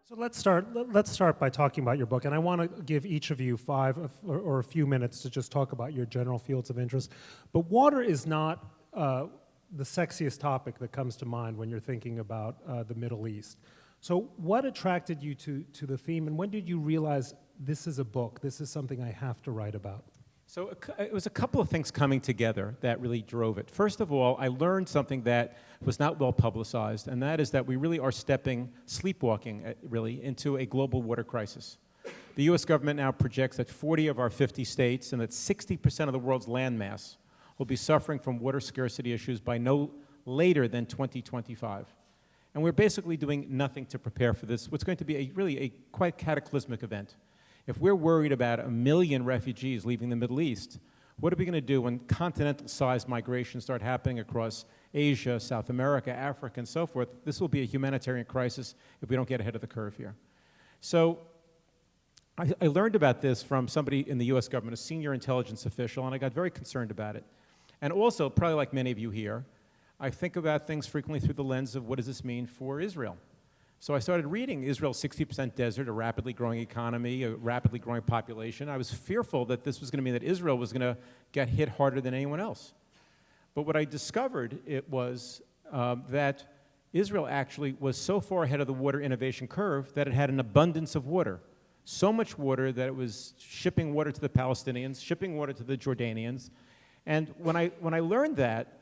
So let's start by talking about your book, and I want to give each of you or a few minutes to just talk about your general fields of interest. But water is not the sexiest topic that comes to mind when you're thinking about the Middle East. So what attracted you to the theme, and when did you realize this is a book, this is something I have to write about? So it was a couple of things coming together that really drove it. First of all, I learned something that was not well publicized, and that is that we really are sleepwalking, really, into a global water crisis. The U.S. government now projects that 40 of our 50 states and that 60% of the world's landmass will be suffering from water scarcity issues by no later than 2025. And we're basically doing nothing to prepare for this, what's going to be really a quite cataclysmic event. If we're worried about 1 million refugees leaving the Middle East, what are we going to do when continental-sized migrations start happening across Asia, South America, Africa, and so forth? This will be a humanitarian crisis if we don't get ahead of the curve here. So I learned about this from somebody in the U.S. government, a senior intelligence official, and I got very concerned about it. And also, probably like many of you here, I think about things frequently through the lens of what does this mean for Israel? So I started reading Israel's 60% desert, a rapidly growing economy, a rapidly growing population. I was fearful that this was going to mean that Israel was going to get hit harder than anyone else. But what I discovered was that Israel actually was so far ahead of the water innovation curve that it had an abundance of water. So much water that it was shipping water to the Palestinians, shipping water to the Jordanians. And when I learned that,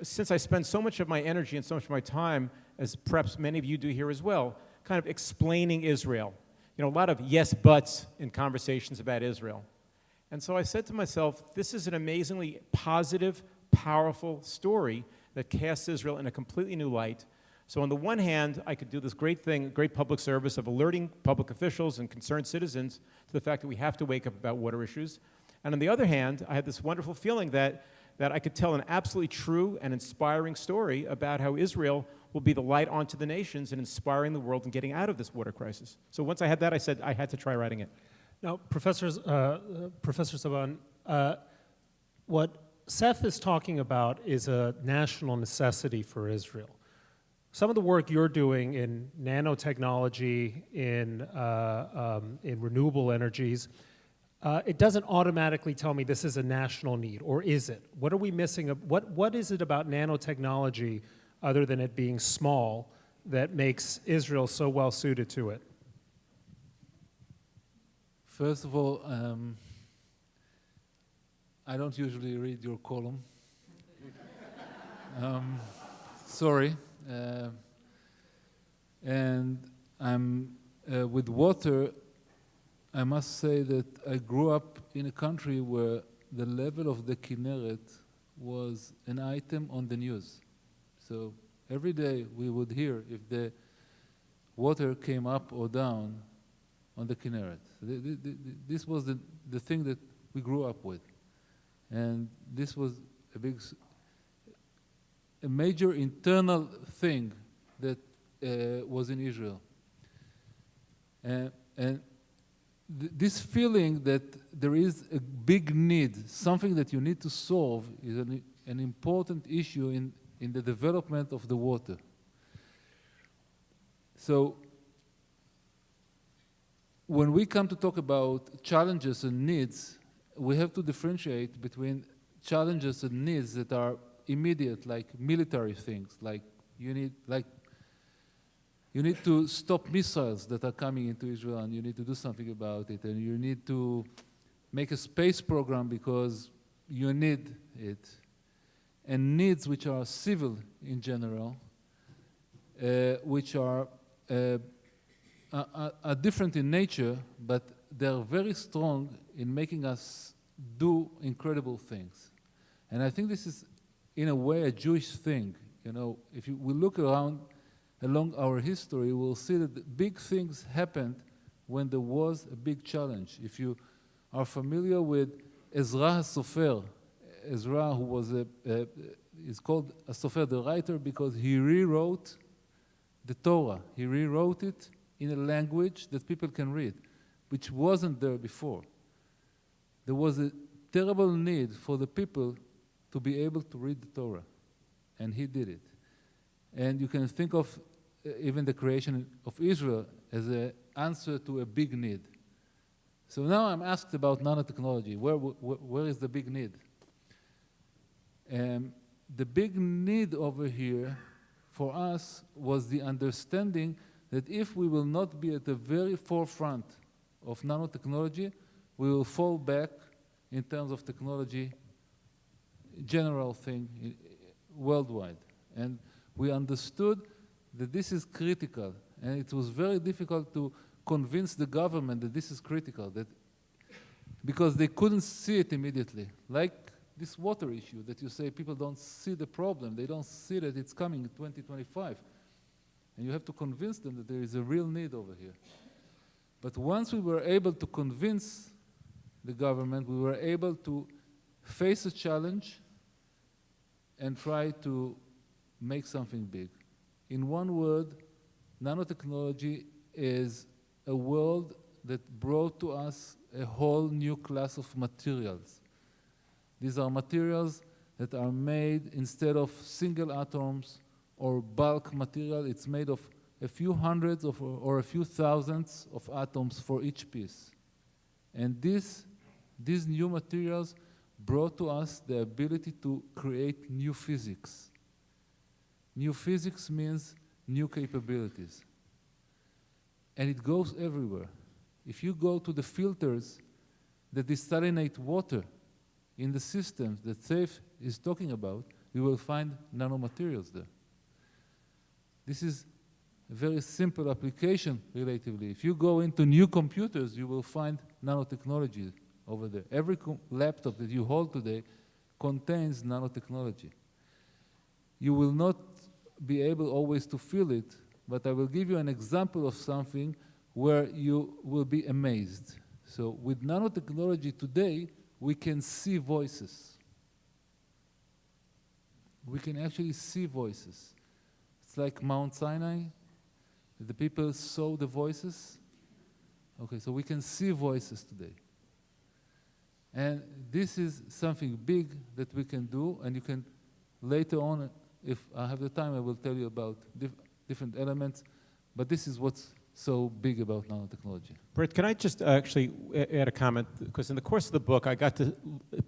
since I spend so much of my energy and so much of my time, as perhaps many of you do here as well, kind of explaining Israel. You know, a lot of yes buts in conversations about Israel. And so I said to myself, this is an amazingly positive, powerful story that casts Israel in a completely new light. So on the one hand, I could do this great thing, great public service of alerting public officials and concerned citizens to the fact that we have to wake up about water issues. And on the other hand, I had this wonderful feeling that I could tell an absolutely true and inspiring story about how Israel will be the light onto the nations and inspiring the world and getting out of this water crisis. So once I had that, I said I had to try writing it. Now, Professor Zaban, what Seth is talking about is a national necessity for Israel. Some of the work you're doing in nanotechnology, in renewable energies, it doesn't automatically tell me this is a national need, or is it? What are we missing? What is it about nanotechnology, other than it being small, that makes Israel so well suited to it? First of all, I don't usually read your column. Sorry. And I'm with water. I must say that I grew up in a country where the level of the Cntr was an item on the news. So every day we would hear if the water came up or down on the Cntr. This was the thing that we grew up with. And this was a major internal thing that was in Israel. And this feeling that there is a big need, something that you need to solve, is an important issue in the development of the water. So when we come to talk about challenges and needs, we have to differentiate between challenges and needs that are immediate, like military things, like you need to stop missiles that are coming into Israel, and you need to do something about it, and you need to make a space program because you need it. And needs which are civil in general, which are different in nature, but they're very strong in making us do incredible things. And I think this is, in a way, a Jewish thing. You know, if we look around along our history, we'll see that the big things happened when there was a big challenge. If you are familiar with Ezra HaSofer, Ezra, who was is called a Sofer, the writer, because he rewrote the Torah. He rewrote it in a language that people can read, which wasn't there before. There was a terrible need for the people to be able to read the Torah, and he did it. And you can think of even the creation of Israel as an answer to a big need. So now I'm asked about nanotechnology. Where is the big need? The big need over here for us was the understanding that if we will not be at the very forefront of nanotechnology, we will fall back in terms of technology, general thing, worldwide. And we understood that this is critical, and it was very difficult to convince the government that this is critical, because they couldn't see it immediately. Like this water issue that you say people don't see the problem, they don't see that it's coming in 2025. And you have to convince them that there is a real need over here. But once we were able to convince the government, we were able to face a challenge and try to make something big. In one word, nanotechnology is a world that brought to us a whole new class of materials. These are materials that are made instead of single atoms or bulk material. It's made of a few hundreds or a few thousands of atoms for each piece. And these new materials brought to us the ability to create new physics. New physics means new capabilities. And it goes everywhere. If you go to the filters that desalinate water in the systems that Seth is talking about, you will find nanomaterials there. This is a very simple application, relatively. If you go into new computers, you will find nanotechnology over there. Every laptop that you hold today contains nanotechnology. You will not be able always to feel it, but I will give you an example of something where you will be amazed. So with nanotechnology today, we can see voices. We can actually see voices. It's like Mount Sinai. The people saw the voices. Okay, so we can see voices today. And this is something big that we can do, and you can later on, if I have the time, I will tell you about different elements, but this is what's so big about nanotechnology. Bret, can I just actually add a comment? Because in the course of the book, I got to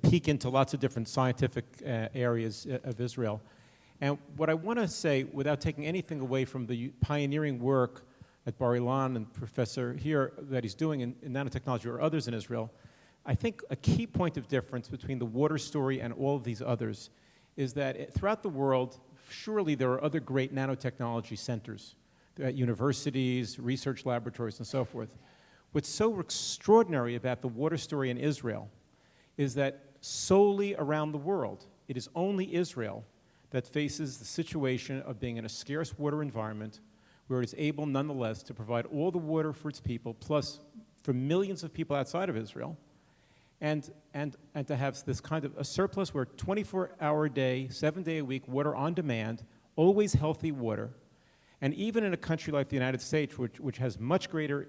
peek into lots of different scientific areas of Israel. And what I want to say, without taking anything away from the pioneering work at Bar-Ilan and Professor here that he's doing in nanotechnology or others in Israel, I think a key point of difference between the water story and all of these others is that throughout the world, surely there are other great nanotechnology centers at universities, research laboratories, and so forth. What's so extraordinary about the water story in Israel is that solely around the world, it is only Israel that faces the situation of being in a scarce water environment where it is able nonetheless to provide all the water for its people, plus for millions of people outside of Israel, and to have this kind of a surplus where 24-hour a day, 7-day a week, water on demand, always healthy water. And even in a country like the United States, which has much greater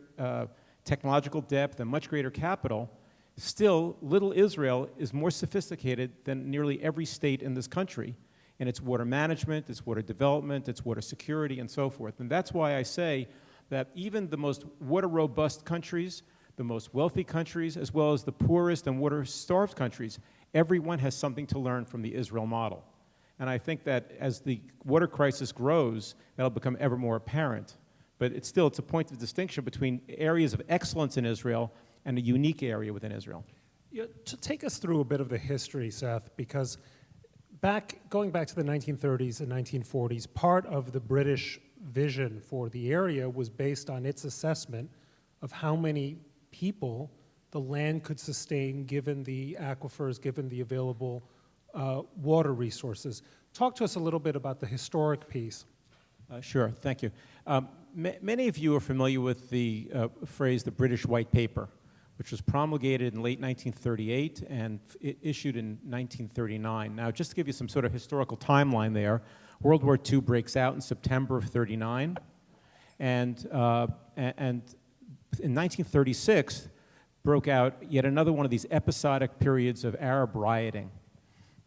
technological depth and much greater capital, still, little Israel is more sophisticated than nearly every state in this country in its water management, its water development, its water security, and so forth. And that's why I say that even the most water-robust countries, the most wealthy countries, as well as the poorest and water-starved countries, everyone has something to learn from the Israel model. And I think that as the water crisis grows, that'll become ever more apparent. But it's still, it's a point of distinction between areas of excellence in Israel and a unique area within Israel. Yeah, to take us through a bit of the history, Seth, because going back to the 1930s and 1940s, part of the British vision for the area was based on its assessment of how many people the land could sustain given the aquifers, given the available water resources. Talk to us a little bit about the historic piece. Sure, thank you. Many of you are familiar with the phrase, the British White Paper, which was promulgated in late 1938 and issued in 1939. Now, just to give you some sort of historical timeline there, World War II breaks out in September of 39, and in 1936 broke out yet another one of these episodic periods of Arab rioting.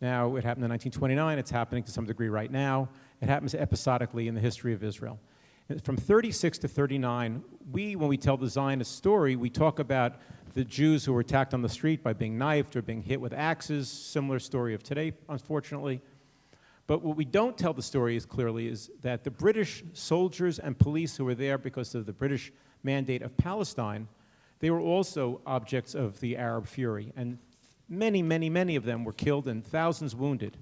Now, it happened in 1929, it's happening to some degree right now. It happens episodically in the history of Israel. From 36 to 39, when we tell the Zionist story, we talk about the Jews who were attacked on the street by being knifed or being hit with axes, similar story of today, unfortunately. But what we don't tell the story as clearly is that the British soldiers and police who were there because of the British mandate of Palestine, they were also objects of the Arab fury. And many, many, many of them were killed and thousands wounded.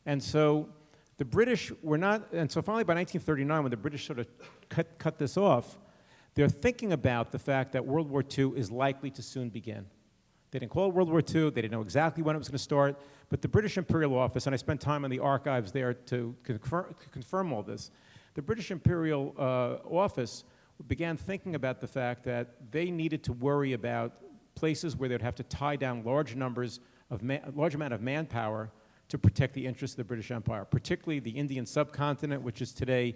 And so the British were not, and so finally by 1939, when the British sort of cut this off, they're thinking about the fact that World War II is likely to soon begin. They didn't call it World War II, they didn't know exactly when it was going to start, but the British Imperial Office, and I spent time in the archives there to confirm all this, the British Imperial Office began thinking about the fact that they needed to worry about places where they'd have to tie down large amount of manpower to protect the interests of the British Empire, particularly the Indian subcontinent, which is today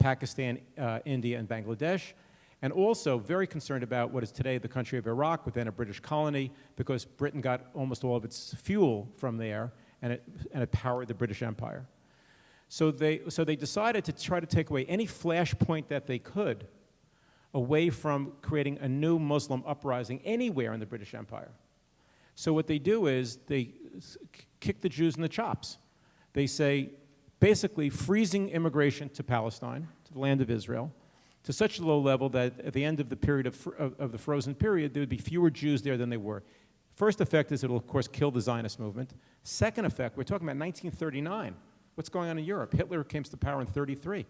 Pakistan, India, and Bangladesh, and also very concerned about what is today the country of Iraq, within a British colony, because Britain got almost all of its fuel from there, and it powered the British Empire. So they decided to try to take away any flashpoint that they could away from creating a new Muslim uprising anywhere in the British Empire. So what they do is they kick the Jews in the chops. They say, basically freezing immigration to Palestine, to the land of Israel, to such a low level that at the end of the period of the frozen period, there would be fewer Jews there than they were. First effect is it'll, of course, kill the Zionist movement. Second effect, we're talking about 1939. What's going on in Europe? Hitler came to power in 1933.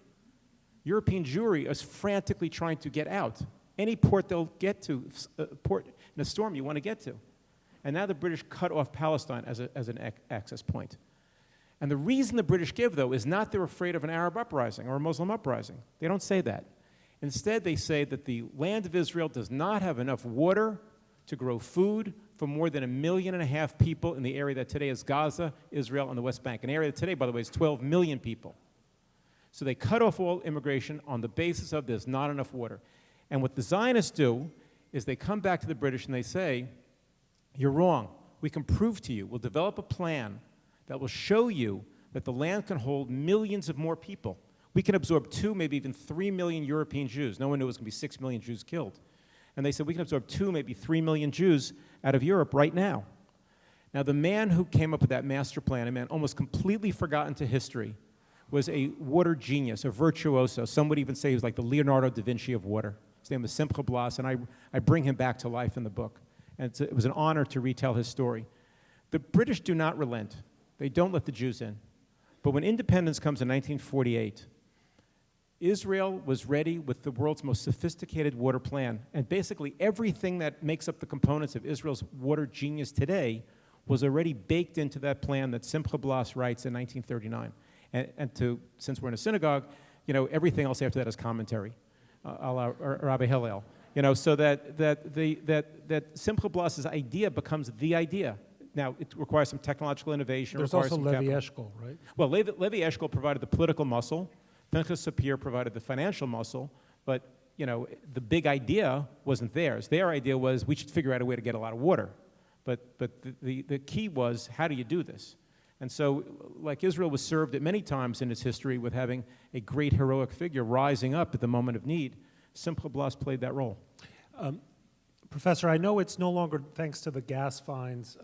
European Jewry is frantically trying to get out. Any port they'll get to, port in a storm you want to get to. And now the British cut off Palestine as an access point. And the reason the British give, though, is not they're afraid of an Arab uprising or a Muslim uprising. They don't say that. Instead, they say that the land of Israel does not have enough water to grow food for more than 1.5 million people in the area that today is Gaza, Israel, and the West Bank. An area that today, by the way, is 12 million people. So they cut off all immigration on the basis of there's not enough water. And what the Zionists do is they come back to the British and they say, you're wrong. We can prove to you. We'll develop a plan that will show you that the land can hold millions of more people. We can absorb 2, maybe even 3 million European Jews. No one knew it was going to be 6 million Jews killed. And they said, we can absorb 2, maybe 3 million Jews out of Europe right now. Now, the man who came up with that master plan, a man almost completely forgotten to history, was a water genius, a virtuoso. Some would even say he was like the Leonardo da Vinci of water. His name was Simcha Blas, and I bring him back to life in the book. And it was an honor to retell his story. The British do not relent. They don't let the Jews in. But when independence comes in 1948, Israel was ready with the world's most sophisticated water plan. And basically everything that makes up the components of Israel's water genius today was already baked into that plan that Simcha Blas writes in 1939. And since we're in a synagogue, everything else after that is commentary, a la Rabbi Hillel. So that Simcha Blas's idea becomes the idea. Now, it requires some technological innovation. There's also Levi Eshkol, right? Well, Levi Eshkol provided the political muscle. Pinchas Sapir provided the financial muscle. But, the big idea wasn't theirs. Their idea was we should figure out a way to get a lot of water. But the key was, how do you do this? And so, like Israel was served at many times in its history with having a great heroic figure rising up at the moment of need, Simcha Blas played that role. Professor, I know it's no longer, thanks to the gas finds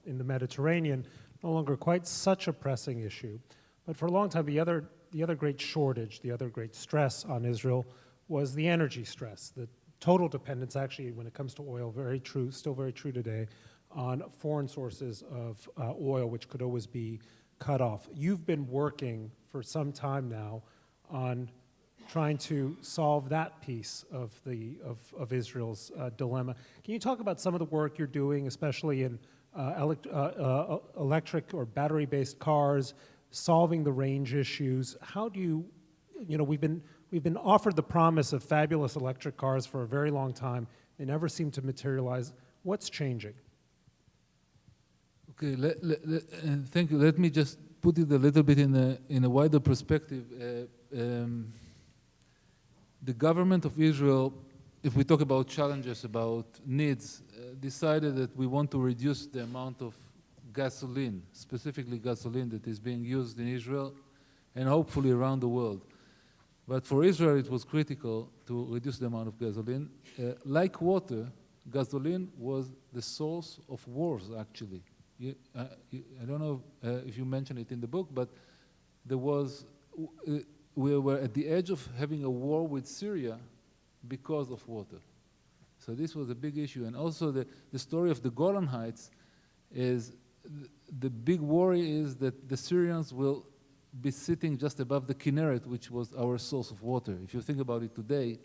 in the Mediterranean, no longer quite such a pressing issue. But for a long time, the other great shortage, the other great stress on Israel was the energy stress, the total dependence, actually, when it comes to oil, very true, still very true today, on foreign sources of oil, which could always be cut off. You've been working for some time now on trying to solve that piece of Israel's dilemma. Can you talk about some of the work you're doing, especially in electric or battery-based cars, solving the range issues? How do you, we've been offered the promise of fabulous electric cars for a very long time. They never seem to materialize. What's changing? Okay, thank you. Let me just put it a little bit in a wider perspective. The government of Israel, if we talk about challenges, about needs, decided that we want to reduce the amount of gasoline, specifically gasoline that is being used in Israel and hopefully around the world. But for Israel, it was critical to reduce the amount of gasoline. Like water, gasoline was the source of wars, actually. I don't know if you mentioned it in the book, but there was, we were at the edge of having a war with Syria because of water. So this was a big issue. And also the story of the Golan Heights is, the big worry is that the Syrians will be sitting just above the Cntr, which was our source of water. If you think about it today,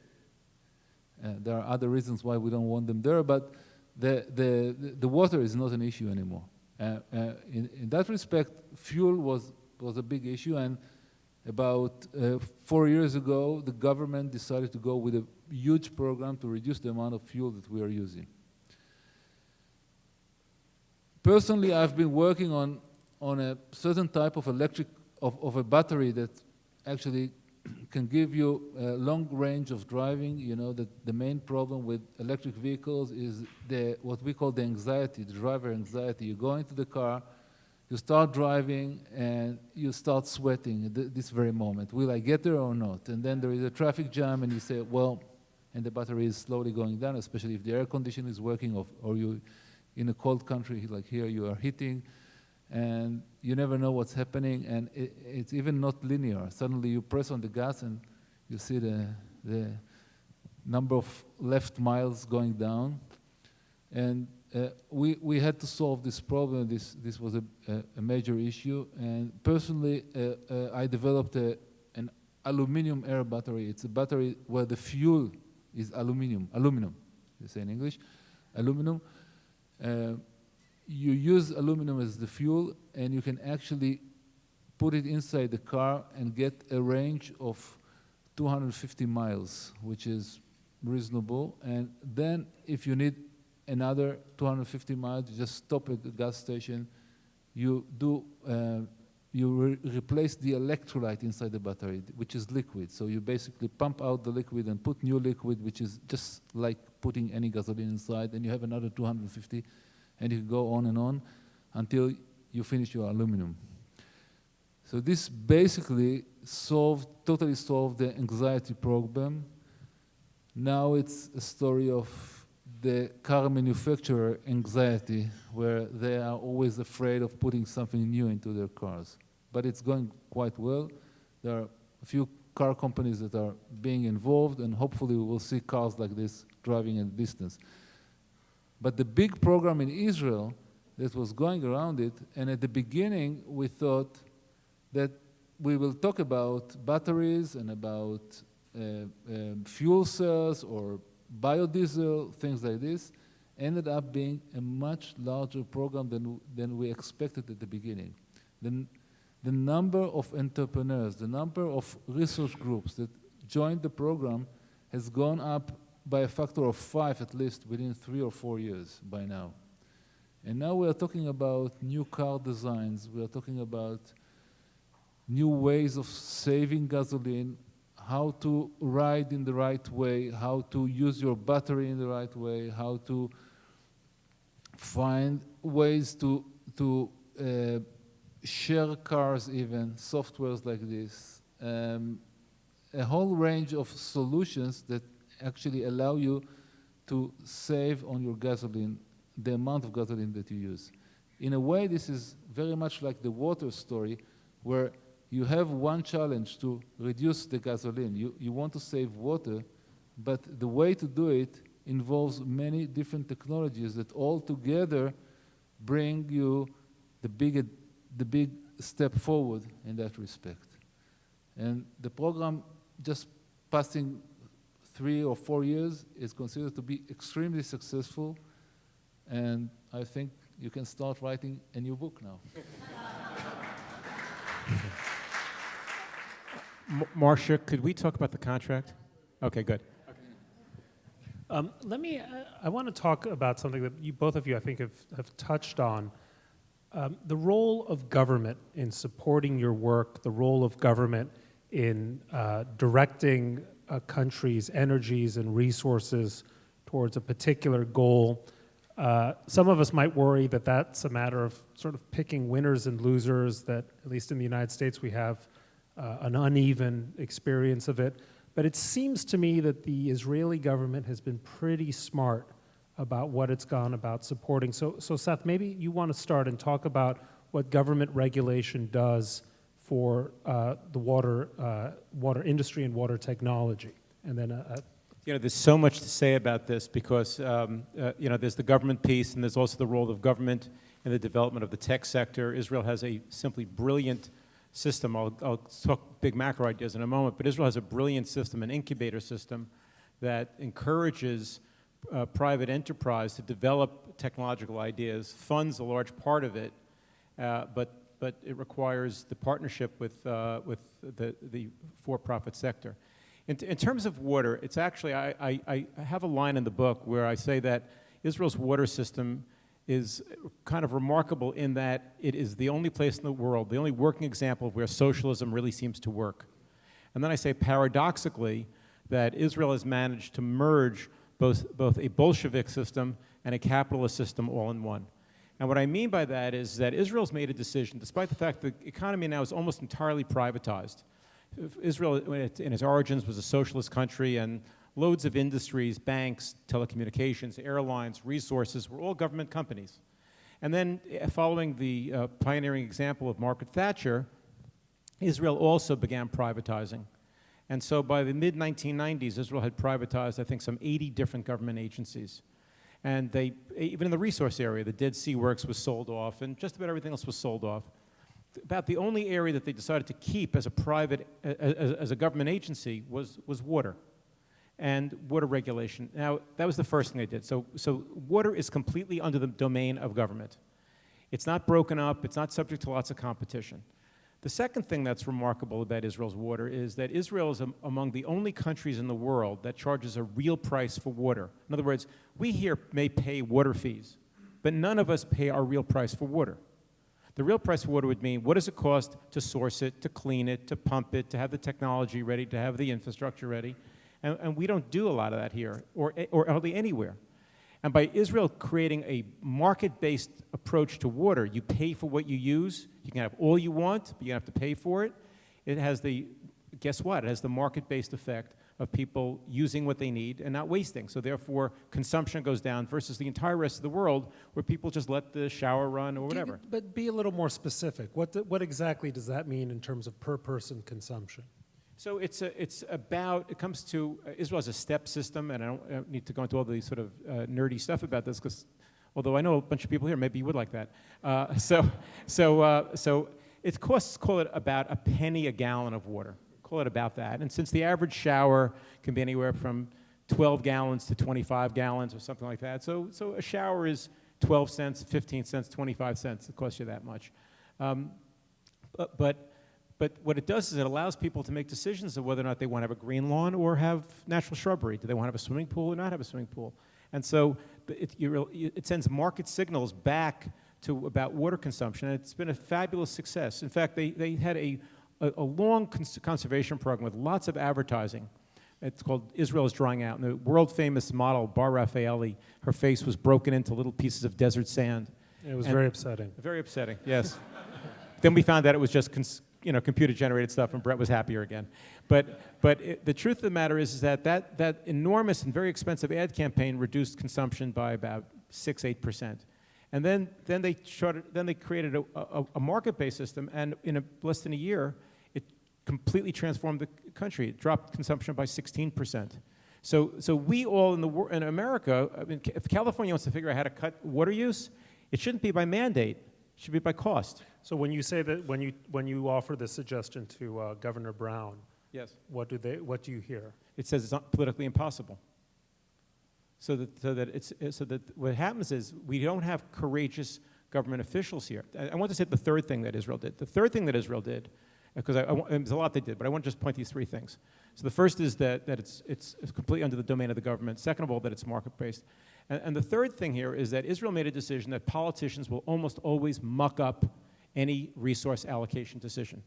there are other reasons why we don't want them there, but the water is not an issue anymore. In that respect, fuel was a big issue, and about 4 years ago, the government decided to go with a huge program to reduce the amount of fuel that we are using. Personally, I've been working on a certain type of of a battery that actually can give you a long range of driving. You know that the main problem with electric vehicles is what we call the anxiety, the driver anxiety. You go into the car, you start driving, and you start sweating at this very moment. Will I get there or not? And then there is a traffic jam, and you say, well, and the battery is slowly going down, especially if the air conditioner is working, or you in a cold country like here, you are heating, and you never know what's happening, and it's even not linear. Suddenly you press on the gas and you see the number of left miles going down. And we had to solve this problem. This was a major issue. And personally, I developed an aluminum air battery. It's a battery where the fuel is aluminum, you say in English, aluminum. You use aluminum as the fuel, and you can actually put it inside the car and get a range of 250 miles, which is reasonable. And then if you need another 250 miles, you just stop at the gas station. You replace the electrolyte inside the battery, which is liquid. So you basically pump out the liquid and put new liquid, which is just like putting any gasoline inside, and you have another 250. And you can go on and on until you finish your aluminum. So this basically totally solved the anxiety problem. Now it's a story of the car manufacturer anxiety, where they are always afraid of putting something new into their cars. But it's going quite well. There are a few car companies that are being involved, and hopefully we will see cars like this driving at distance. But the big program in Israel that was going around it, and at the beginning we thought that we will talk about batteries and about fuel cells or biodiesel, things like this, ended up being a much larger program than we expected at the beginning. The number of entrepreneurs, the number of research groups that joined the program has gone up by a factor of 5 at least within 3 or 4 years by now. And now we are talking about new car designs, we are talking about new ways of saving gasoline, how to ride in the right way, how to use your battery in the right way, how to find ways to share cars even, softwares like this. A whole range of solutions that actually allow you to save on your gasoline, the amount of gasoline that you use. In a way, this is very much like the water story, where you have one challenge to reduce the gasoline. You want to save water, but the way to do it involves many different technologies that all together bring you the big step forward in that respect. And the program, just passing 3 or 4 years, is considered to be extremely successful, and I think you can start writing a new book now. Marcia, could we talk about the contract? Okay, good. I want to talk about something that both of you, I think, have touched on. The role of government in supporting your work, the role of government in directing a country's energies and resources towards a particular goal. Some of us might worry that that's a matter of sort of picking winners and losers, that at least in the United States we have an uneven experience of it. But it seems to me that the Israeli government has been pretty smart about what it's gone about supporting. So Seth, maybe you want to start and talk about what government regulation does for the water industry and water technology. And then there's so much to say about this because, there's the government piece and there's also the role of government in the development of the tech sector. Israel has a simply brilliant system. I'll talk big macro ideas in a moment, but Israel has a brilliant system, an incubator system that encourages private enterprise to develop technological ideas, funds a large part of it, but it requires the partnership with the for-profit sector. In terms of water, it's actually, I have a line in the book where I say that Israel's water system is kind of remarkable in that it is the only place in the world, the only working example of where socialism really seems to work. And then I say paradoxically that Israel has managed to merge both a Bolshevik system and a capitalist system all in one. And what I mean by that is that Israel's made a decision, despite the fact that the economy now is almost entirely privatized. Israel, in its origins, was a socialist country, and loads of industries, banks, telecommunications, airlines, resources, were all government companies. And then, following the pioneering example of Margaret Thatcher, Israel also began privatizing. And so by the mid-1990s, Israel had privatized, I think, some 80 different government agencies. And they, even in the resource area, the Dead Sea Works was sold off, and just about everything else was sold off. About the only area that they decided to keep as a private, as a government agency was water and water regulation. Now, that was the first thing they did. So water is completely under the domain of government. It's not broken up. It's not subject to lots of competition. The second thing that's remarkable about Israel's water is that Israel is among the only countries in the world that charges a real price for water. In other words, we here may pay water fees, but none of us pay our real price for water. The real price for water would mean, what does it cost to source it, to clean it, to pump it, to have the technology ready, to have the infrastructure ready? And we don't do a lot of that here, or hardly anywhere. And by Israel creating a market-based approach to water, you pay for what you use. You can have all you want, but you have to pay for it. It has the, guess what? It has the market-based effect of people using what they need and not wasting. So therefore, consumption goes down versus the entire rest of the world where people just let the shower run or whatever. But be a little more specific. What exactly does that mean in terms of per-person consumption? So it comes to, Israel has a step system, and I don't need to go into all the sort of nerdy stuff about this, because although I know a bunch of people here, maybe you would like that. So it costs, call it about a penny a gallon of water. Call it about that. And since the average shower can be anywhere from 12 gallons to 25 gallons or something like that, so a shower is 12 cents, 15 cents, 25 cents. It costs you that much. But what it does is it allows people to make decisions of whether or not they want to have a green lawn or have natural shrubbery. Do they want to have a swimming pool or not have a swimming pool? And so it sends market signals back to about water consumption, and it's been a fabulous success. In fact, they had a long conservation program with lots of advertising. It's called Israel is Drying Out. And the world-famous model, Bar Raffaelli, her face was broken into little pieces of desert sand. It was very upsetting. Very upsetting, yes. Then we found out it was just computer-generated stuff, and Bret was happier again. But the truth of the matter is that enormous and very expensive ad campaign reduced consumption by about 6-8%. And then they created a market-based system, and in less than a year, it completely transformed the country. It dropped consumption by 16%. So we all in America, I mean, if California wants to figure out how to cut water use, it shouldn't be by mandate. It should be by cost. So when you say that, when you offer this suggestion to Governor Brown, yes, what do you hear? It says it's not politically impossible. So that what happens is we don't have courageous government officials here. I want to say the third thing that Israel did. The third thing that Israel did, because there's a lot they did, but I want to just point these three things. So the first is that it's completely under the domain of the government. Second of all, that it's market-based. And the third thing here is that Israel made a decision that politicians will almost always muck up any resource allocation decision.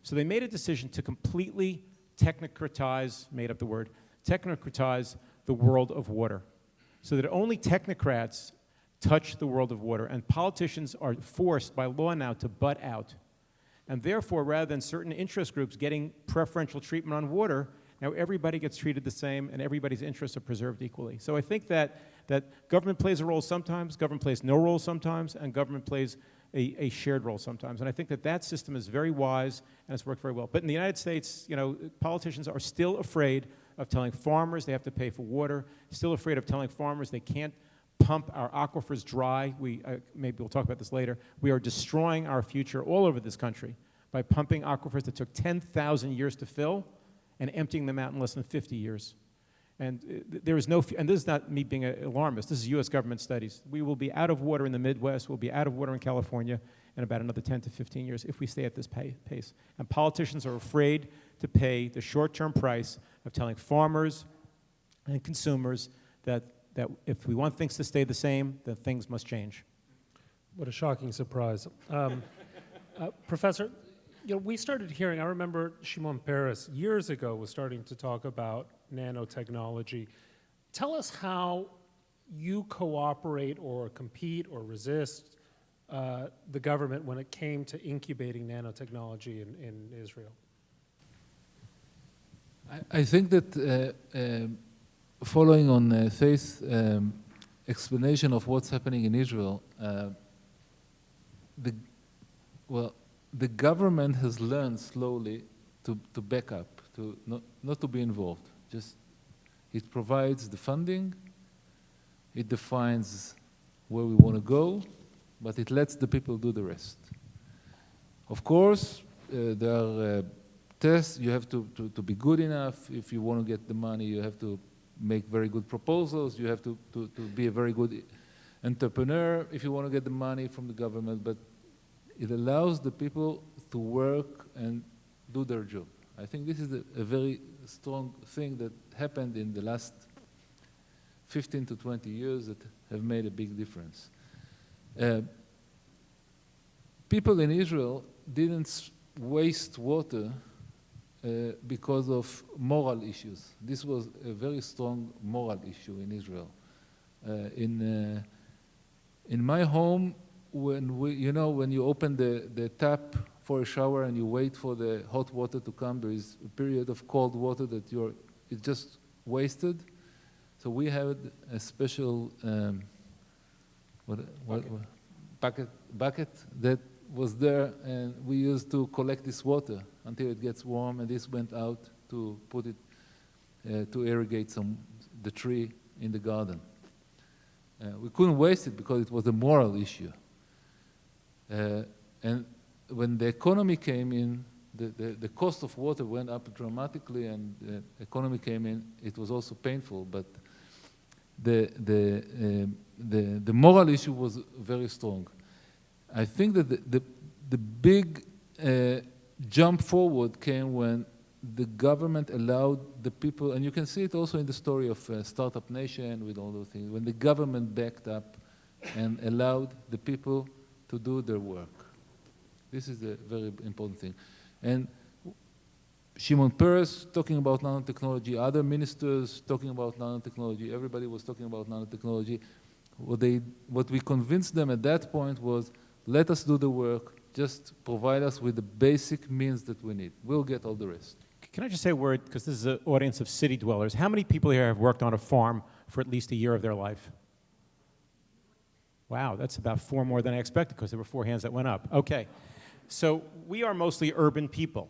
So they made a decision to completely technocratize, made up the word, technocratize the world of water, so that only technocrats touch the world of water, and politicians are forced by law now to butt out. And therefore, rather than certain interest groups getting preferential treatment on water, now everybody gets treated the same and everybody's interests are preserved equally. So I think that government plays a role sometimes, government plays no role sometimes, and government plays a shared role sometimes. And I think that system is very wise and it's worked very well. But in the United States, politicians are still afraid of telling farmers they have to pay for water, still afraid of telling farmers they can't pump our aquifers dry. Maybe we'll talk about this later. We are destroying our future all over this country by pumping aquifers that took 10,000 years to fill and emptying them out in less than 50 years. And there is no, and this is not me being an alarmist, this is US government studies. We will be out of water in the Midwest, we'll be out of water in California in about another 10 to 15 years if we stay at this pace. And politicians are afraid to pay the short-term price of telling farmers and consumers that if we want things to stay the same, then things must change. What a shocking surprise. Professor, we started hearing, I remember Shimon Peres years ago was starting to talk about nanotechnology. Tell us how you cooperate or compete or resist the government when it came to incubating nanotechnology in Israel. I think that following on Faith's explanation of what's happening in Israel, the government has learned slowly to back up, to not to be involved. Just it provides the funding, it defines where we want to go, but it lets the people do the rest. Of course, there are tests. You have to be good enough. If you want to get the money, you have to make very good proposals. You have to be a very good entrepreneur if you want to get the money from the government. But it allows the people to work and do their job. I think this is a very strong thing that happened in the last 15 to 20 years that have made a big difference. People in Israel didn't waste water because of moral issues. This was a very strong moral issue in Israel. In my home, when you open the tap for a shower and you wait for the hot water to come, there is a period of cold water that it's just wasted. So we had a special bucket that was there, and we used to collect this water until it gets warm, and this went out to put it to irrigate the tree in the garden. We couldn't waste it because it was a moral issue. And when the economy came in, the cost of water went up dramatically, and the economy came in. It was also painful, but the moral issue was very strong. I think that the big jump forward came when the government allowed the people, and you can see it also in the story of Startup Nation with all those things, when the government backed up and allowed the people to do their work. This is a very important thing. And Shimon Peres talking about nanotechnology, other ministers talking about nanotechnology, everybody was talking about nanotechnology. What we convinced them at that point was, let us do the work, just provide us with the basic means that we need. We'll get all the rest. Can I just say a word, because this is an audience of city dwellers. How many people here have worked on a farm for at least a year of their life? Wow, that's about 4 more than I expected, because there were 4 hands that went up. Okay, so we are mostly urban people.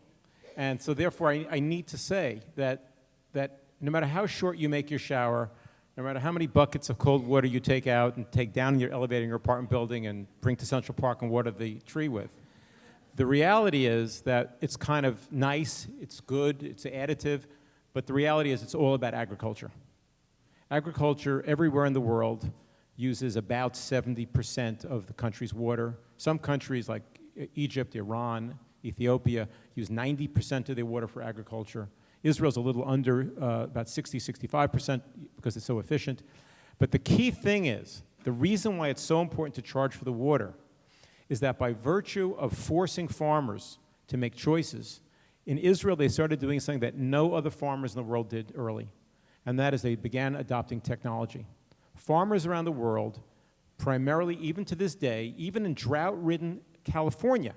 And so therefore, I need to say that no matter how short you make your shower, no matter how many buckets of cold water you take out and take down in your elevator in your apartment building and bring to Central Park and water the tree with, the reality is that it's kind of nice, it's good, it's additive, but the reality is it's all about agriculture. Agriculture everywhere in the world uses about 70% of the country's water. Some countries like Egypt, Iran, Ethiopia use 90% of their water for agriculture. Israel's a little under, about 60, 65% because it's so efficient. But the key thing is, the reason why it's so important to charge for the water is that by virtue of forcing farmers to make choices, in Israel they started doing something that no other farmers in the world did early, and that is they began adopting technology. Farmers around the world, primarily even to this day, even in drought-ridden California,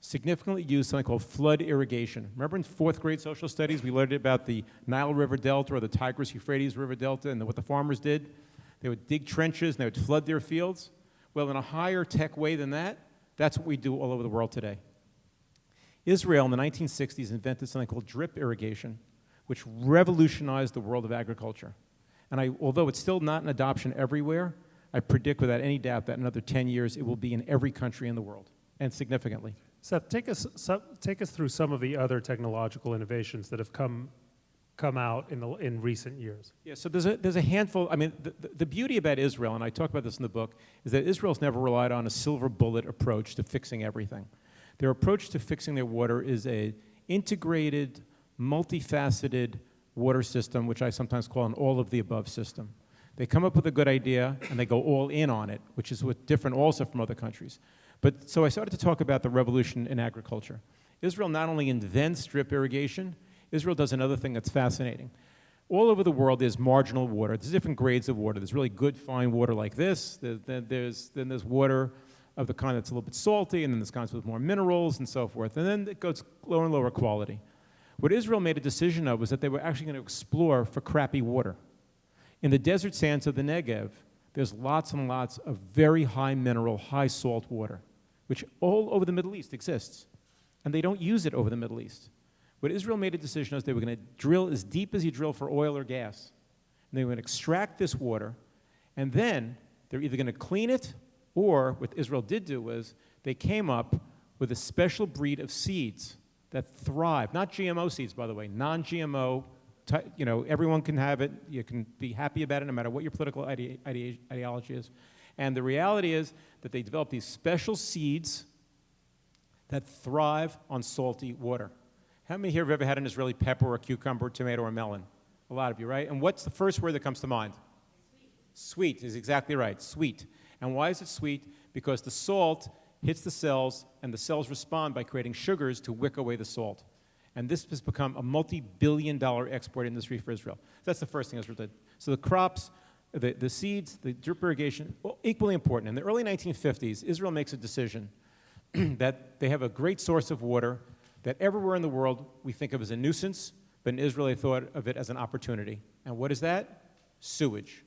significantly used something called flood irrigation. Remember in fourth grade social studies, we learned about the Nile River Delta or the Tigris-Euphrates River Delta and what the farmers did? They would dig trenches and they would flood their fields. Well, in a higher tech way than that, that's what we do all over the world today. Israel in the 1960s invented something called drip irrigation, which revolutionized the world of agriculture. And although it's still not an adoption everywhere, I predict without any doubt that in another 10 years it will be in every country in the world, and significantly. Seth, take us through some of the other technological innovations that have come out in recent years. Yeah, so there's a handful. I mean, the beauty about Israel, and I talk about this in the book, is that Israel's never relied on a silver bullet approach to fixing everything. Their approach to fixing their water is a integrated, multifaceted water system, which I sometimes call an all-of-the-above system. They come up with a good idea, and they go all in on it, which is different also from other countries. But so I started to talk about the revolution in agriculture. Israel not only invents drip irrigation, Israel does another thing that's fascinating. All over the world, there's marginal water. There's different grades of water. There's really good, fine water like this. Then there's water of the kind that's a little bit salty, and then there's kinds with more minerals and so forth. And then it goes lower and lower quality. What Israel made a decision of was that they were actually going to explore for crappy water. In the desert sands of the Negev, there's lots and lots of very high mineral, high salt water, which all over the Middle East exists. And they don't use it over the Middle East. What Israel made a decision was they were going to drill as deep as you drill for oil or gas. And they were going to extract this water, and then they're either going to clean it, or what Israel did do was they came up with a special breed of seeds that thrive, not GMO seeds, by the way, non-GMO, everyone can have it. You can be happy about it no matter what your political ideology is. And the reality is that they developed these special seeds that thrive on salty water. How many here have ever had an Israeli pepper or a cucumber, tomato, or melon? A lot of you, right? And what's the first word that comes to mind? Sweet is exactly right, sweet. And why is it sweet? Because the salt hits the cells, and the cells respond by creating sugars to wick away the salt. And this has become a multi-billion-dollar export industry for Israel. That's the first thing Israel did. So the crops, the seeds, the drip irrigation, equally important. In the early 1950s, Israel makes a decision that they have a great source of water that everywhere in the world we think of as a nuisance, but in Israel they thought of it as an opportunity. And what is that? Sewage.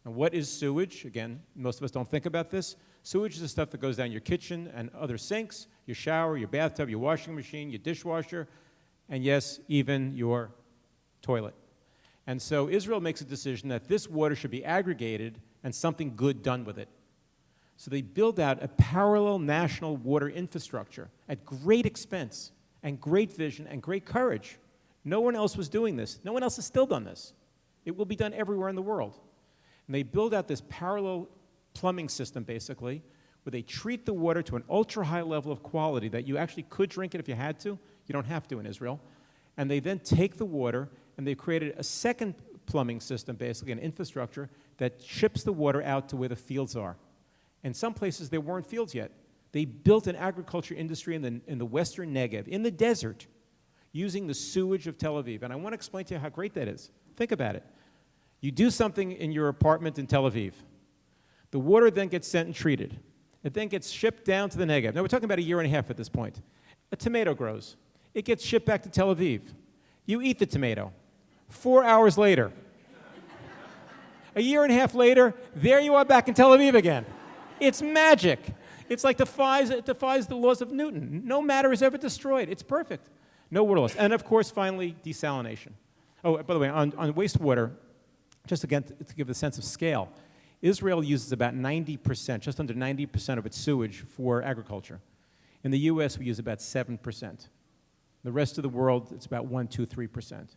And what is sewage? Again, most of us don't think about this. Sewage is the stuff that goes down your kitchen and other sinks, your shower, your bathtub, your washing machine, your dishwasher, and yes, even your toilet. And so Israel makes a decision that this water should be aggregated and something good done with it. So they build out a parallel national water infrastructure at great expense and great vision and great courage. No one else was doing this. No one else has still done this. It will be done everywhere in the world. And they build out this parallel plumbing system, basically, where they treat the water to an ultra-high level of quality that you actually could drink it if you had to. You don't have to in Israel. And they then take the water, and they've created a second plumbing system, basically, an infrastructure that ships the water out to where the fields are. In some places, there weren't fields yet. They built an agriculture industry in the western Negev, in the desert, using the sewage of Tel Aviv. And I want to explain to you how great that is. Think about it. You do something in your apartment in Tel Aviv. The water then gets sent and treated. It then gets shipped down to the Negev. Now, we're talking about a year and a half at this point. A tomato grows. It gets shipped back to Tel Aviv. You eat the tomato. 4 hours later, a year and a half later, there you are back in Tel Aviv again. It's magic. It's like it defies the laws of Newton. No matter is ever destroyed. It's perfect. No water loss. And, of course, finally, desalination. Oh, by the way, on wastewater, just again to give a sense of scale, Israel uses about 90%, just under 90% of its sewage for agriculture. In the U.S., we use about 7%. The rest of the world, it's about 1%, 2%, 3%.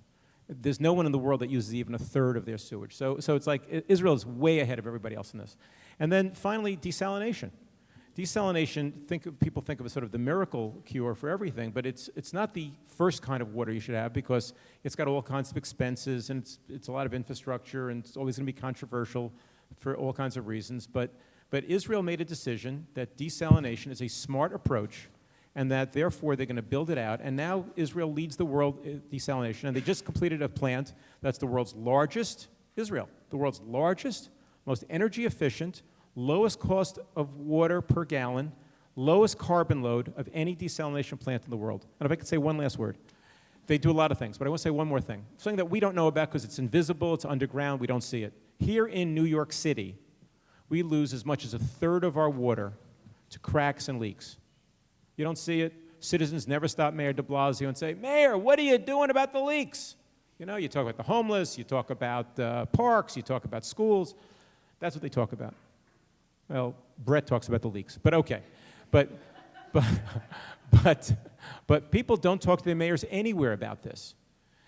There's no one in the world that uses even a third of their sewage. So it's like Israel is way ahead of everybody else in this. And then finally, desalination. Desalination, people think of as sort of the miracle cure for everything, but it's not the first kind of water you should have because it's got all kinds of expenses and it's a lot of infrastructure and it's always going to be controversial for all kinds of reasons. But Israel made a decision that desalination is a smart approach and that therefore they're going to build it out. And now Israel leads the world in desalination, and they just completed a plant that's the world's largest, the world's largest, most energy efficient, lowest cost of water per gallon, lowest carbon load of any desalination plant in the world. And if I could say one last word. They do a lot of things, but I want to say one more thing. Something that we don't know about because it's invisible, it's underground, we don't see it. Here in New York City, we lose as much as a third of our water to cracks and leaks. You don't see it. Citizens never stop Mayor de Blasio and say, Mayor, what are you doing about the leaks? You know, you talk about the homeless, you talk about parks, you talk about schools. That's what they talk about. Well, Bret talks about the leaks, but okay. But people don't talk to their mayors anywhere about this.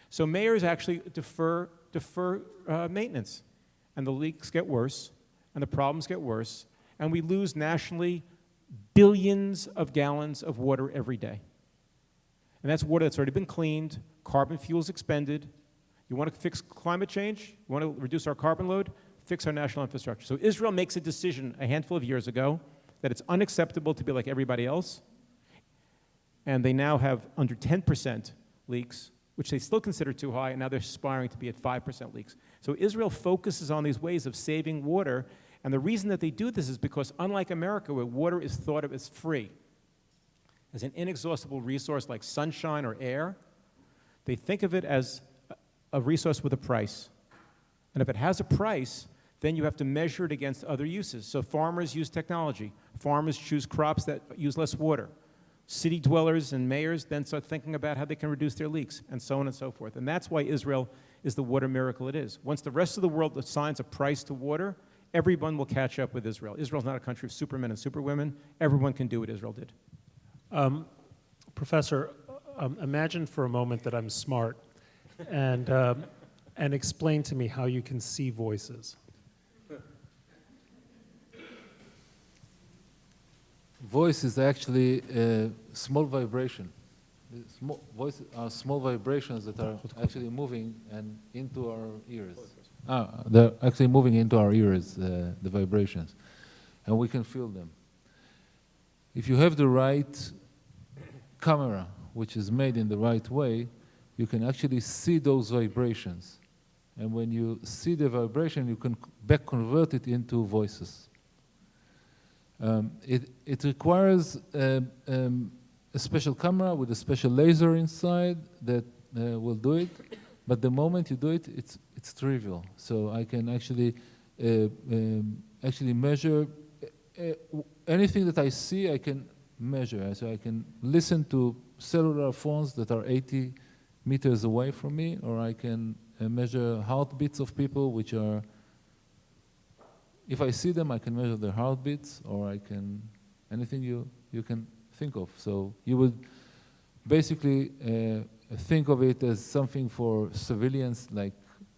So mayors actually defer maintenance, and the leaks get worse, and the problems get worse, and we lose nationally billions of gallons of water every day. And that's water that's already been cleaned, carbon fuels expended. You want to fix climate change? You want to reduce our carbon load? Fix our national infrastructure. So Israel makes a decision a handful of years ago that it's unacceptable to be like everybody else, and they now have under 10% leaks, which they still consider too high, and now they're aspiring to be at 5% leaks. So Israel focuses on these ways of saving water, and the reason that they do this is because unlike America, where water is thought of as free, as an inexhaustible resource like sunshine or air, they think of it as a resource with a price. And if it has a price, then you have to measure it against other uses. So farmers use technology. Farmers choose crops that use less water. City dwellers and mayors then start thinking about how they can reduce their leaks, and so on and so forth. And that's why Israel is the water miracle it is. Once the rest of the world assigns a price to water, everyone will catch up with Israel. Israel's not a country of supermen and superwomen. Everyone can do what Israel did. Professor, imagine for a moment that I'm smart and explain to me how you can see voices. Voice is actually a small vibration. Voices are small vibrations that are actually moving and into our ears. They're actually moving into our ears, the vibrations, and we can feel them. If you have the right camera, which is made in the right way, you can actually see those vibrations. And when you see the vibration, you can back convert it into voices. It requires a special camera with a special laser inside that will do it. But the moment you do it, it's trivial. So I can actually measure anything that I see. I can measure. So I can listen to cellular phones that are 80 meters away from me, or I can measure heartbeats of people, which are. If I see them, I can measure their heartbeats, or I can anything you can think of. So you would basically think of it as something for civilians, like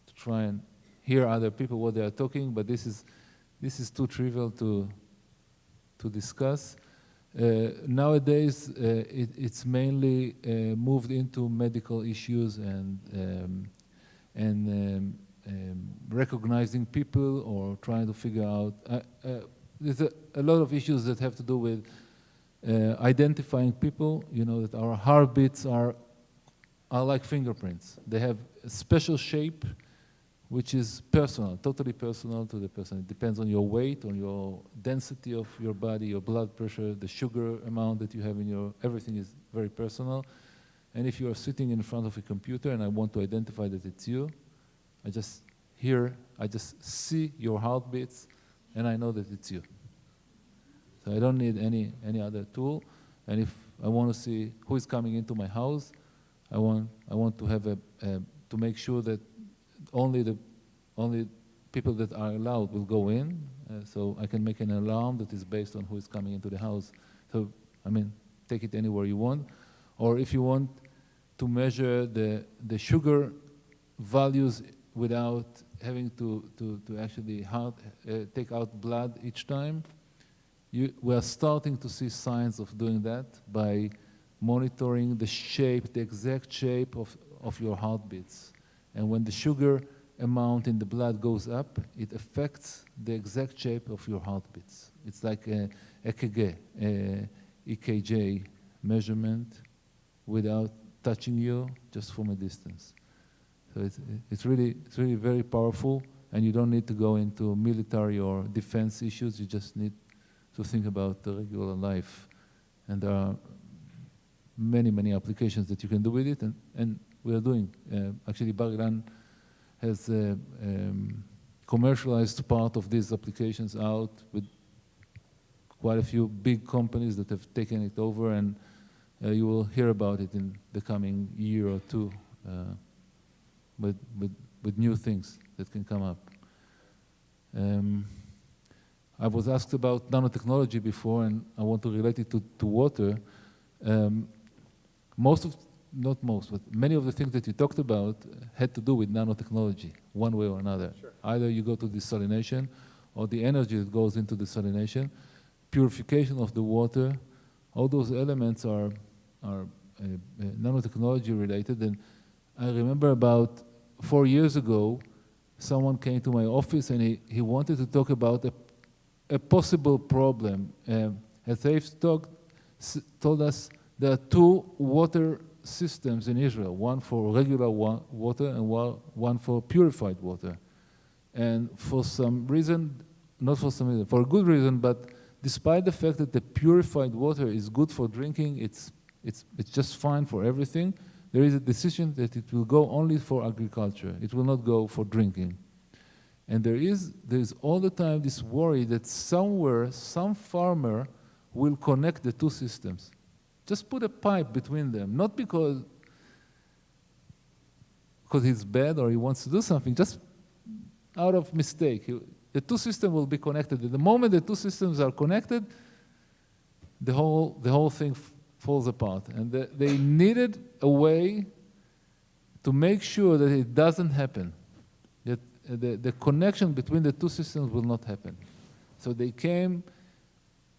to try and hear other people what they are talking. But this is too trivial to discuss. Nowadays, it's mainly moved into medical issues and recognizing people or trying to figure out. There's a lot of issues that have to do with identifying people. You know that our heartbeats are like fingerprints. They have a special shape, which is personal, totally personal to the person. It depends on your weight, on your density of your body, your blood pressure, the sugar amount that you have in your. Everything is very personal. And if you are sitting in front of a computer and I want to identify that it's you, I just see your heartbeats, and I know that it's you. So I don't need any other tool. And if I want to see who is coming into my house, I want to have to make sure that only people that are allowed will go in. So I can make an alarm that is based on who is coming into the house. So I mean, take it anywhere you want. Or if you want to measure the sugar values without having to actually take out blood each time, we are starting to see signs of doing that by monitoring the shape, the exact shape of your heartbeats. And when the sugar amount in the blood goes up, it affects the exact shape of your heartbeats. It's like a EKG measurement without touching you, just from a distance. So it's really very powerful, and you don't need to go into military or defense issues. You just need to think about the regular life. And there are many, many applications that you can do with it, and we are doing. Actually, Bar-Ilan has commercialized part of these applications out with quite a few big companies that have taken it over, and you will hear about it in the coming year or two with new things that can come up. I was asked about nanotechnology before, and I want to relate it to water. Not most, but many of the things that you talked about had to do with nanotechnology, one way or another. Sure. Either you go to desalination, or the energy that goes into desalination, purification of the water, all those elements are nanotechnology related. And I remember about 4 years ago, someone came to my office and he wanted to talk about a possible problem. As they've told us there are 2 water systems in Israel, one for regular water and one for purified water. And for some reason, not for some reason, for a good reason, but despite the fact that the purified water is good for drinking, it's just fine for everything, there is a decision that it will go only for agriculture. It will not go for drinking. And there is all the time this worry that somewhere, some farmer will connect the 2 systems. Just put a pipe between them, not because he's bad or he wants to do something, just out of mistake. The 2 systems will be connected. At the moment the 2 systems are connected, the whole thing falls apart. And they needed a way to make sure that it doesn't happen, that the connection between the 2 systems will not happen. So they came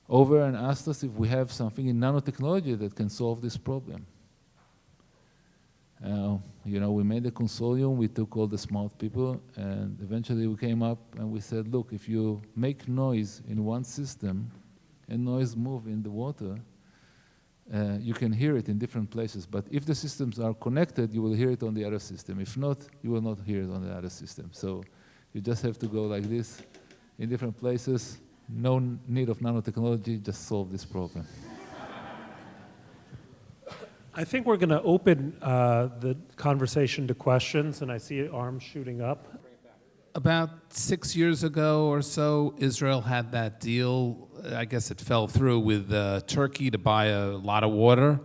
over and asked us if we have something in nanotechnology that can solve this problem. We made a consortium, we took all the smart people, and eventually we came up and we said, look, if you make noise in one system and noise move in the water, you can hear it in different places. But if the systems are connected, you will hear it on the other system. If not, you will not hear it on the other system. So you just have to go like this in different places. No need of nanotechnology, just solve this problem. I think we're going to open the conversation to questions, and I see arms shooting up. About 6 years ago or so, Israel had that deal, I guess it fell through, with Turkey to buy a lot of water.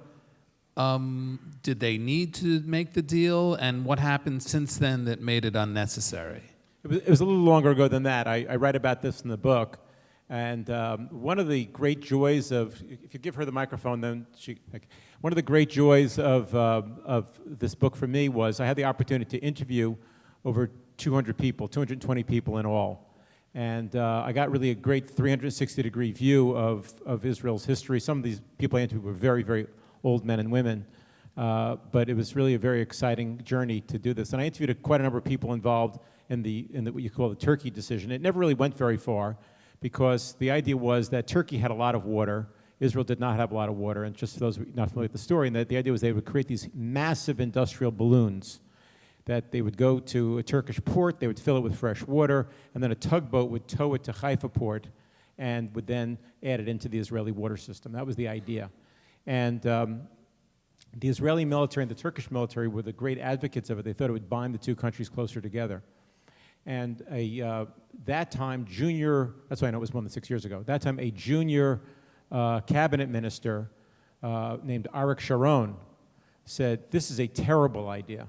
Did they need to make the deal, and what happened since then that made it unnecessary? It was a little longer ago than that. I write about this in the book. And one of the great joys of, if you give her the microphone, then one of the great joys of this book for me was I had the opportunity to interview over 200 people, 220 people in all. And I got really a great 360-degree view of Israel's history. Some of these people I interviewed were very, very old men and women. But it was really a very exciting journey to do this. And I interviewed quite a number of people involved in what you call the Turkey decision. It never really went very far, because the idea was that Turkey had a lot of water, Israel did not have a lot of water, and just for those not familiar with the story, and that the idea was they would create these massive industrial balloons that they would go to a Turkish port, they would fill it with fresh water, and then a tugboat would tow it to Haifa port and would then add it into the Israeli water system. That was the idea. And the Israeli military and the Turkish military were the great advocates of it. They thought it would bind the 2 countries closer together. And that time, that's why I know it was more than 6 years ago, that time a junior cabinet minister named Arik Sharon said, this is a terrible idea.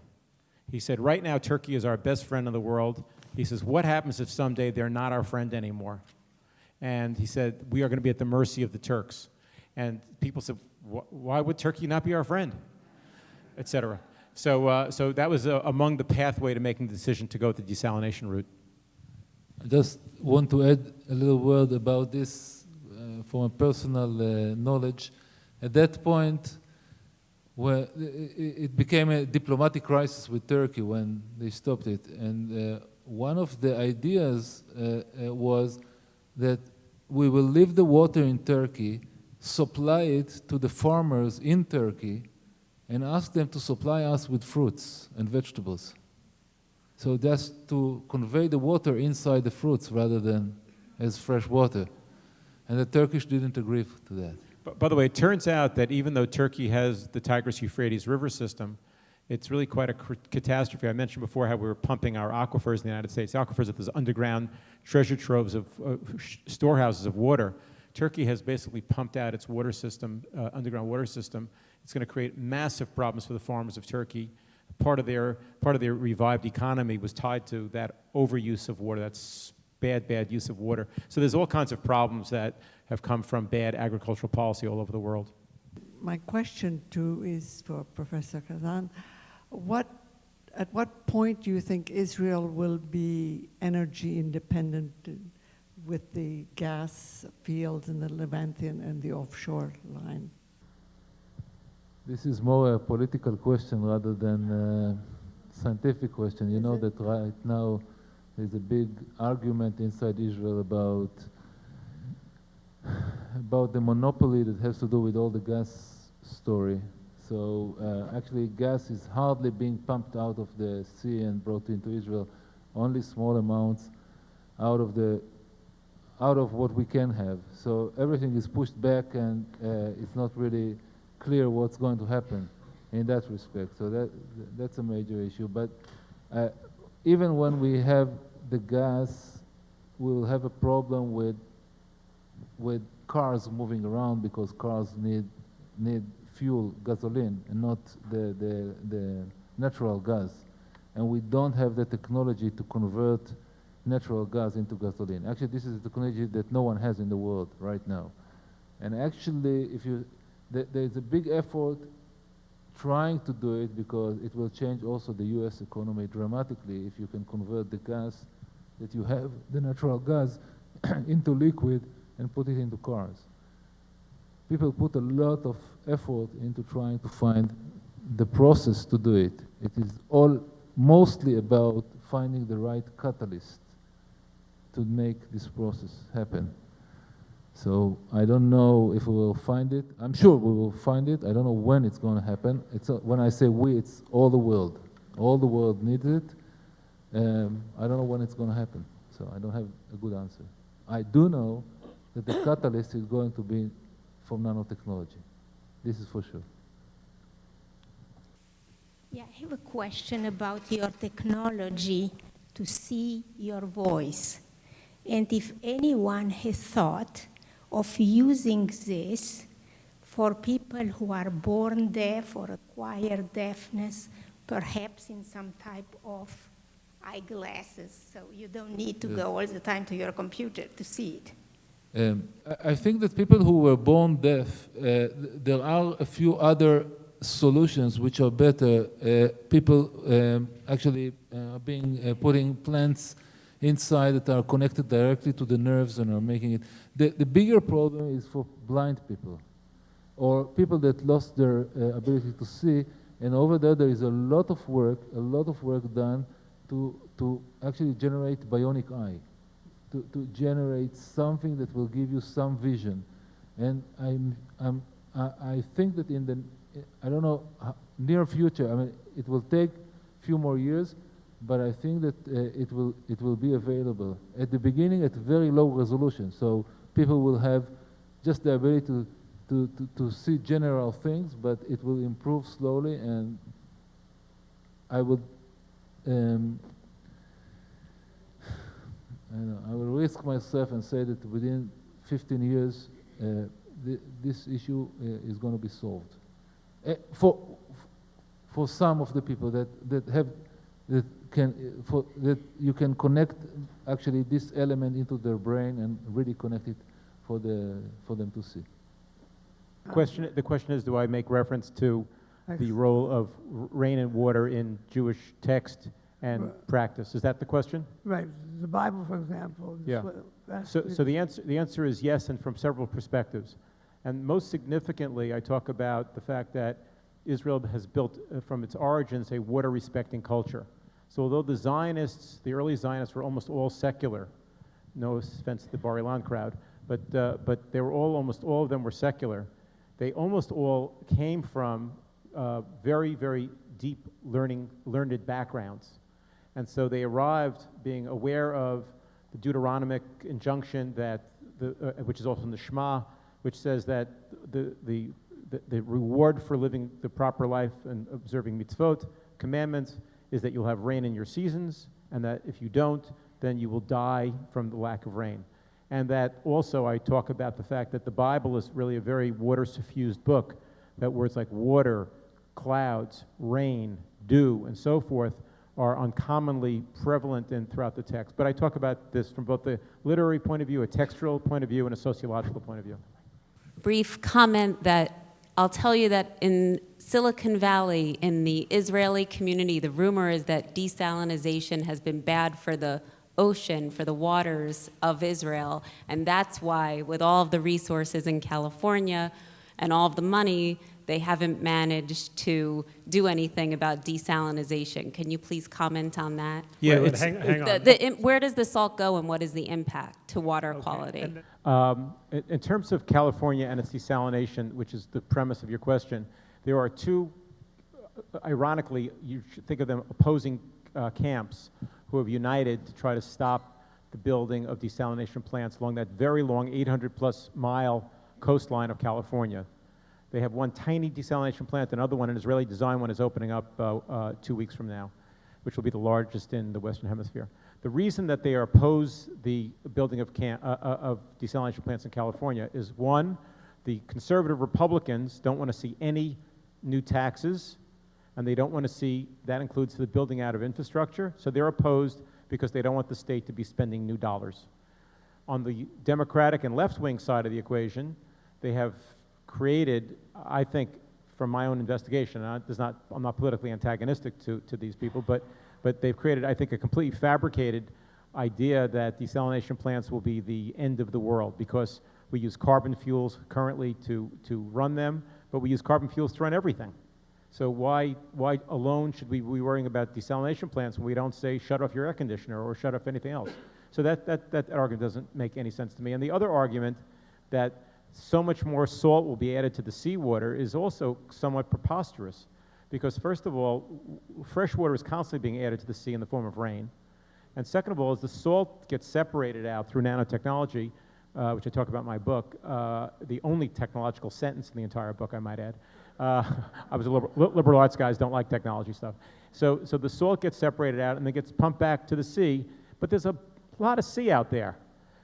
He said, right now Turkey is our best friend in the world. He says, what happens if someday they're not our friend anymore? And he said, we are going to be at the mercy of the Turks. And people said, why would Turkey not be our friend? Et cetera. So that was among the pathway to making the decision to go the desalination route. I just want to add a little word about this from a personal knowledge. At that point, where it became a diplomatic crisis with Turkey when they stopped it. And one of the ideas was that we will leave the water in Turkey, supply it to the farmers in Turkey, and ask them to supply us with fruits and vegetables. So that's to convey the water inside the fruits rather than as fresh water. And the Turkish didn't agree to that. By the way, it turns out that even though Turkey has the Tigris-Euphrates river system, it's really quite a catastrophe. I mentioned before how we were pumping our aquifers in the United States. The aquifers are those underground treasure troves of storehouses of water. Turkey has basically pumped out its water system, underground water system. It's going to create massive problems for the farmers of Turkey. Part of their revived economy was tied to that overuse of water. That's bad use of water. So there's all kinds of problems that have come from bad agricultural policy all over the world. My question too is for Professor Kazan. At what point do you think Israel will be energy independent with the gas fields in the Levantine and the offshore line? This is more a political question rather than a scientific question. You know that right now there's a big argument inside Israel about the monopoly that has to do with all the gas story. So actually gas is hardly being pumped out of the sea and brought into Israel, only small amounts out of what we can have. So everything is pushed back, and it's not really clear what's going to happen in that respect. So that's a major issue. But even when we have the gas, we'll have a problem with cars moving around, because cars need fuel, gasoline, and not the natural gas. And we don't have the technology to convert natural gas into gasoline. Actually, this is a technology that no one has in the world right now. And actually, there's a big effort trying to do it, because it will change also the US economy dramatically if you can convert the gas that you have, the natural gas, into liquid and put it into cars. People put a lot of effort into trying to find the process to do it. It is all mostly about finding the right catalyst to make this process happen. So I don't know if we will find it. I'm sure we will find it. I don't know when it's going to happen. When I say we, it's all the world. All the world needs it. I don't know when it's going to happen. So I don't have a good answer. I do know that the catalyst is going to be from nanotechnology. This is for sure. Yeah, I have a question about your technology to see your voice. And if anyone has thought of using this for people who are born deaf or acquire deafness, perhaps in some type of eyeglasses, so you don't need to go all the time to your computer to see it. I think that people who were born deaf, there are a few other solutions which are better. People actually putting plants inside that are connected directly to the nerves and are making it. The bigger problem is for blind people, or people that lost their ability to see. And over there is a lot of work done to actually generate bionic eye. To generate something that will give you some vision. And I think that in the, I don't know, near future, I mean, it will take a few more years, but I think that it will be available. At the beginning, at very low resolution, so people will have just the ability to see general things, but it will improve slowly, and I would, I will risk myself and say that within 15 years, this issue is going to be solved. For some of the people that you can connect actually this element into their brain and really connect it for them to see. The question is, do I make reference to the role of rain and water in Jewish text and practice? Is that the question? Right. The Bible, for example. Yeah. So the answer is yes, and from several perspectives. And most significantly, I talk about the fact that Israel has built, from its origins, a water-respecting culture. So although the Zionists, the early Zionists, were almost all secular, no offense to the Bar-Ilan crowd, but they were almost all of them were secular. They almost all came from very, very deep learned backgrounds. And so they arrived being aware of the Deuteronomic injunction that which is also in the Shema, which says that the reward for living the proper life and observing mitzvot, commandments, is that you'll have rain in your seasons, and that if you don't, then you will die from the lack of rain. And that also I talk about the fact that the Bible is really a very water-suffused book, that words like water, clouds, rain, dew, and so forth are uncommonly prevalent throughout the text. But I talk about this from both the literary point of view, a textual point of view, and a sociological point of view. Brief comment that I'll tell you that in Silicon Valley, in the Israeli community, the rumor is that desalination has been bad for the ocean, for the waters of Israel, and that's why, with all of the resources in California and all of the money, they haven't managed to do anything about desalination. Can you please comment on that? Yeah, Wait, hang on. Where does the salt go, and what is the impact to water quality? In terms of California and its desalination, which is the premise of your question, there are two, ironically, you should think of them opposing camps who have united to try to stop the building of desalination plants along that very long 800-plus mile coastline of California. They have one tiny desalination plant, another one, an Israeli-designed one, is opening up 2 weeks from now, which will be the largest in the Western Hemisphere. The reason that they oppose the building of desalination plants in California is, one, the conservative Republicans don't want to see any new taxes, and they don't want to see, that includes the building out of infrastructure, so they're opposed because they don't want the state to be spending new dollars. On the Democratic and left-wing side of the equation, they have created, I think, from my own investigation, and I'm not politically antagonistic to these people, but they've created, I think, a completely fabricated idea that desalination plants will be the end of the world because we use carbon fuels currently to run them, but we use carbon fuels to run everything. So why alone should we be worrying about desalination plants when we don't say shut off your air conditioner or shut off anything else? So that argument doesn't make any sense to me. And the other argument that so much more salt will be added to the seawater is also somewhat preposterous. Because first of all, fresh water is constantly being added to the sea in the form of rain. And second of all, as the salt gets separated out through nanotechnology, which I talk about in my book, the only technological sentence in the entire book, I might add. I was a liberal arts guys don't like technology stuff. So the salt gets separated out and then gets pumped back to the sea, but there's a lot of sea out there.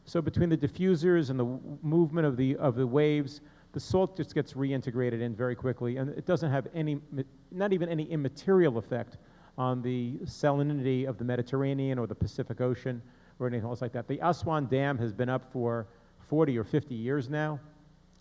So between the diffusers and the movement of the waves, the salt just gets reintegrated in very quickly, and it doesn't have not even any immaterial effect on the salinity of the Mediterranean or the Pacific Ocean or anything else like that. The Aswan Dam has been up for 40 or 50 years now.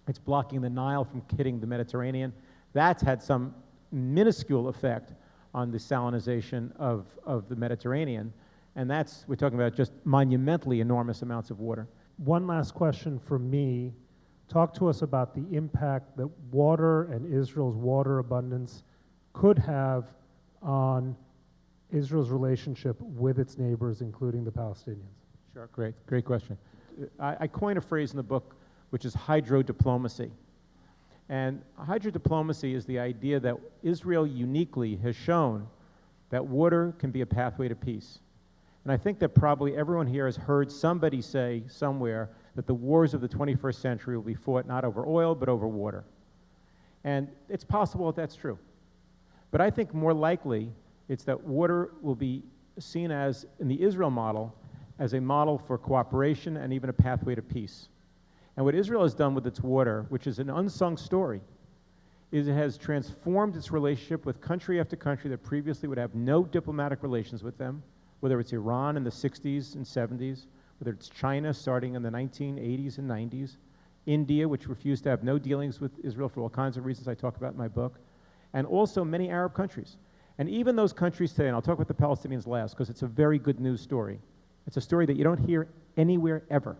It's blocking the Nile from hitting the Mediterranean. That's had some minuscule effect on the salinization of the Mediterranean, and we're talking about just monumentally enormous amounts of water. One last question from me. Talk to us about the impact that water and Israel's water abundance could have on Israel's relationship with its neighbors, including the Palestinians. Sure, great question. I coined a phrase in the book, which is hydrodiplomacy. And hydrodiplomacy is the idea that Israel uniquely has shown that water can be a pathway to peace. And I think that probably everyone here has heard somebody say somewhere that the wars of the 21st century will be fought not over oil, but over water. And it's possible that that's true. But I think more likely it's that water will be seen as, in the Israel model, as a model for cooperation and even a pathway to peace. And what Israel has done with its water, which is an unsung story, is it has transformed its relationship with country after country that previously would have no diplomatic relations with them, whether it's Iran in the 60s and 70s, whether it's China starting in the 1980s and 90s, India, which refused to have no dealings with Israel for all kinds of reasons I talk about in my book, and also many Arab countries. And even those countries today, and I'll talk about the Palestinians last because it's a very good news story. It's a story that you don't hear anywhere ever.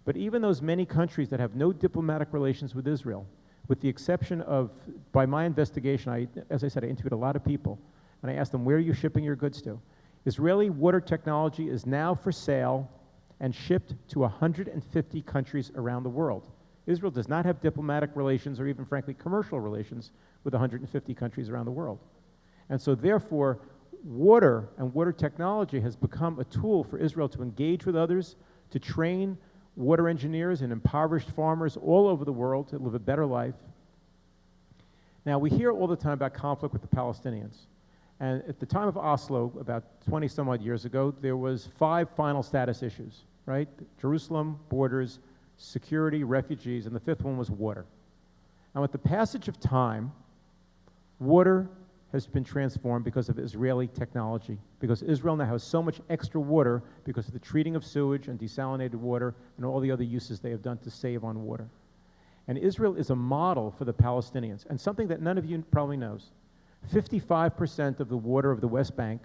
But even those many countries that have no diplomatic relations with Israel, with the exception of, by my investigation, as I said, I interviewed a lot of people, and I asked them, where are you shipping your goods to? Israeli water technology is now for sale and shipped to 150 countries around the world. Israel does not have diplomatic relations or even, frankly, commercial relations with 150 countries around the world. And so, therefore, water and water technology has become a tool for Israel to engage with others, to train water engineers and impoverished farmers all over the world to live a better life. Now, we hear all the time about conflict with the Palestinians. And at the time of Oslo, about 20 some odd years ago, there was 5 final status issues, right? Jerusalem, borders, security, refugees, and the 5th one was water. And with the passage of time, water has been transformed because of Israeli technology, because Israel now has so much extra water because of the treating of sewage and desalinated water and all the other uses they have done to save on water. And Israel is a model for the Palestinians, and something that none of you probably knows. 55% of the water of the West Bank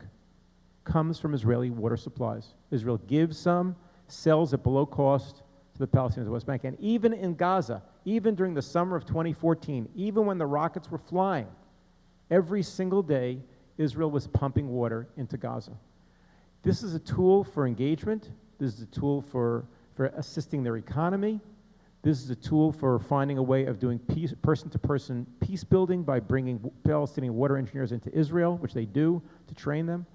comes from Israeli water supplies. Israel gives some, sells at below cost to the Palestinians of the West Bank. And even in Gaza, even during the summer of 2014, even when the rockets were flying, every single day, Israel was pumping water into Gaza. This is a tool for engagement. This is a tool for assisting their economy. This is a tool for finding a way of doing person-to-person peace building by bringing Palestinian water engineers into Israel, which they do, to train them.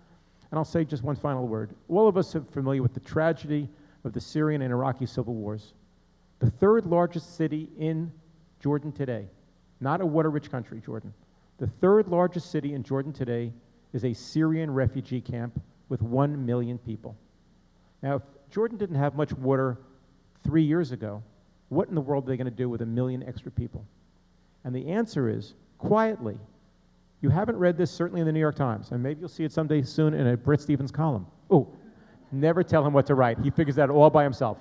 And I'll say just one final word. All of us are familiar with the tragedy of the Syrian and Iraqi civil wars. The 3rd largest city in Jordan today, not a water-rich country, Jordan. The 3rd largest city in Jordan today is a Syrian refugee camp with 1 million people. Now, if Jordan didn't have much water 3 years ago, what in the world are they going to do with 1 million extra people? And the answer is, quietly. You haven't read this, certainly in the New York Times, and maybe you'll see it someday soon in a Bret Stephens column. Oh, never tell him what to write. He figures that all by himself.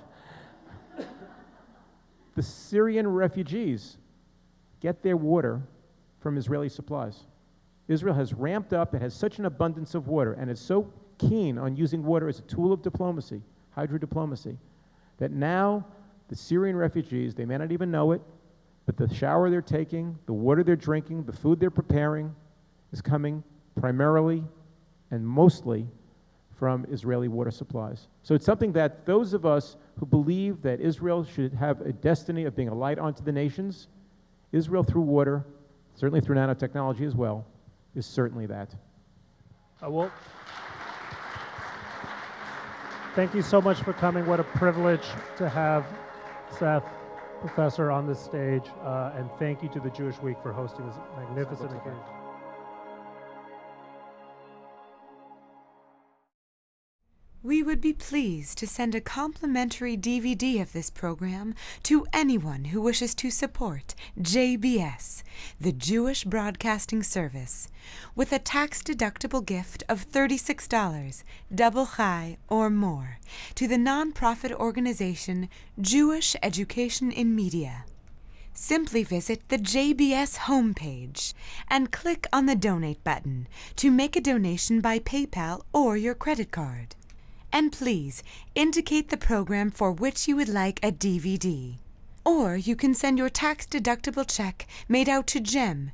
The Syrian refugees get their water from Israeli supplies. Israel has ramped up, it has such an abundance of water, and is so keen on using water as a tool of diplomacy, hydro-diplomacy, that now the Syrian refugees, they may not even know it, but the shower they're taking, the water they're drinking, the food they're preparing is coming primarily and mostly from Israeli water supplies. So it's something that those of us who believe that Israel should have a destiny of being a light unto the nations, Israel through water, certainly through nanotechnology as well, is certainly that. Well, thank you so much for coming. What a privilege to have Seth, Professor, on this stage, and thank you to the Jewish Week for hosting this magnificent occasion. We would be pleased to send a complimentary DVD of this program to anyone who wishes to support JBS, the Jewish Broadcasting Service, with a tax-deductible gift of $36, double chai or more, to the nonprofit organization Jewish Education in Media. Simply visit the JBS homepage and click on the Donate button to make a donation by PayPal or your credit card. And please indicate the program for which you would like a DVD. Or you can send your tax-deductible check made out to Jim,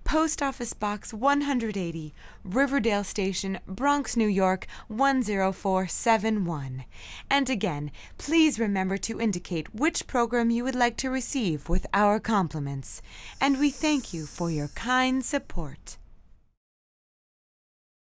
Post Office Box 180, Riverdale Station, Bronx, New York 10471. And again, please remember to indicate which program you would like to receive with our compliments. And we thank you for your kind support.